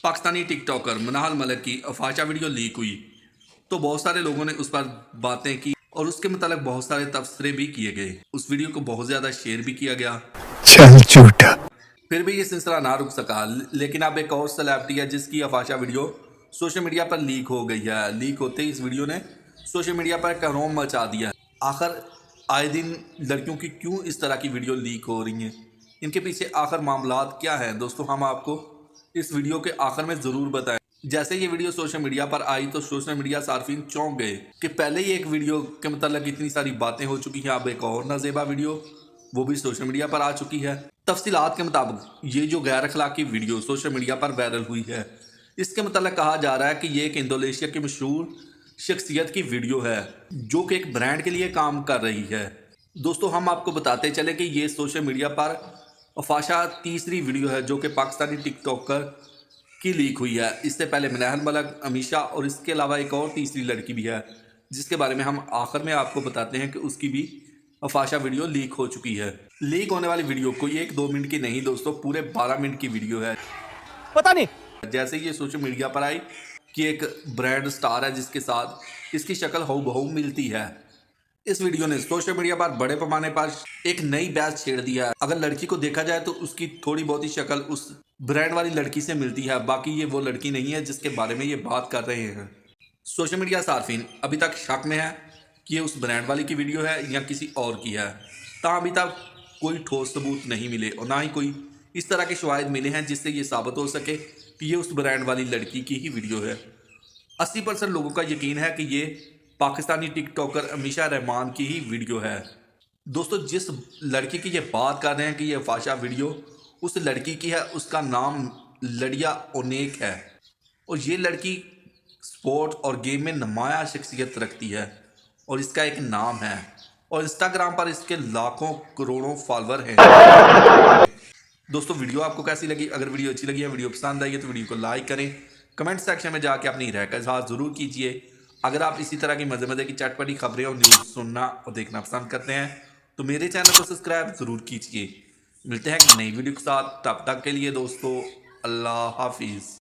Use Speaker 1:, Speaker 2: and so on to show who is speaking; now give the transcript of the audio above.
Speaker 1: Pakistani TikToker मनाहल Malik की अफाशा video leak हुई तो बहुत सारे लोगों ने उस पर बातें की और उसके मुतालिक बहुत सारे तबसरे भी किए गए। उस वीडियो को बहुत ज़्यादा शेयर भी किया गया।
Speaker 2: चल झूठा।
Speaker 1: फिर भी ये सिलसिला ना रुक सका, लेकिन अब एक और सेलिब्रिटी है जिसकी अफाशा वीडियो सोशल मीडिया पर लीक हो गई है। लीक होते ही इस वीडियो ने सोशल मीडिया पर कहरोम मचा दिया। आखिर आए दिन लड़कियों की क्यों इस तरह की वीडियो लीक हो रही हैं, इनके पीछे आखिर मामलात क्या हैं दोस्तों, हम आपको इस वीडियो के आखिर में ज़रूर बताएं। जैसे ये वीडियो सोशल मीडिया पर आई तो सोशल मीडिया सार्फिन चौंक गए कि पहले ही एक वीडियो के मतलब इतनी सारी बातें हो चुकी हैं, अब एक और नाजेबा वीडियो वो भी सोशल मीडिया पर आ चुकी है। तफसीलात के मुताबिक ये जो गैर अखलाकी वीडियो सोशल मीडिया पर वायरल हुई है, इसके मतलब कहा जा रहा है कि ये एक इंडोनेशिया की मशहूर शख्सियत की वीडियो है जो कि एक ब्रांड के लिए काम कर रही है। दोस्तों हम आपको बताते चले कि ये सोशल मीडिया पर अफाशा तीसरी वीडियो है जो कि पाकिस्तानी टिकटॉकर की लीक हुई है। इससे पहले मनाहल मलिक, अमीशा और इसके अलावा एक और तीसरी लड़की भी है जिसके बारे में हम आखिर में आपको बताते हैं कि उसकी भी अफाशा वीडियो लीक हो चुकी है। लीक होने वाली वीडियो कोई 1-2 मिनट की नहीं दोस्तों, पूरे 12 मिनट की वीडियो है।
Speaker 2: पता नहीं
Speaker 1: जैसे ये सोशल मीडिया पर आई कि एक ब्रांड स्टार है जिसके साथ इसकी शक्ल हूबहू मिलती है। इस वीडियो ने सोशल मीडिया पर बड़े पैमाने पर एक नई बहस छेड़ दिया है। अगर लड़की को देखा जाए तो उसकी थोड़ी बहुत ही शक्ल उस ब्रांड वाली लड़की से मिलती है, बाकी ये वो लड़की नहीं है जिसके बारे में ये बात कर रहे हैं। सोशल मीडिया सार्फिन अभी तक शक में है कि ये उस ब्रांड वाली की वीडियो है या किसी और की है। ताहम अभी तक कोई ठोस सबूत नहीं मिले और ना ही कोई इस तरह के शवाहिद मिले हैं जिससे ये साबित हो सके कि ये उस ब्रांड वाली लड़की की ही वीडियो है। 80% लोगों का यकीन है कि ये पाकिस्तानी टिकटॉकर अमीशा रहमान की ही वीडियो है। दोस्तों जिस लड़की की ये बात कर रहे हैं कि ये अफाशा वीडियो उस लड़की की है, उसका नाम लड़िया ओनेक है और ये लड़की स्पोर्ट और गेम में नुमाया शख्सियत रखती है और इसका एक नाम है और इंस्टाग्राम पर इसके लाखों करोड़ों फॉलोअर हैं। दोस्तों वीडियो आपको कैसी लगी? अगर वीडियो अच्छी लगी है, वीडियो पसंद आई है तो वीडियो को लाइक करें, कमेंट सेक्शन में जाके अपनी राय का इजहार ज़रूर कीजिए। अगर आप इसी तरह की मज़े मज़े की चटपटी खबरें और न्यूज़ सुनना और देखना पसंद करते हैं तो मेरे चैनल को सब्सक्राइब ज़रूर कीजिए। मिलते हैं एक नई वीडियो के साथ, तब तक के लिए दोस्तों अल्लाह हाफिज़।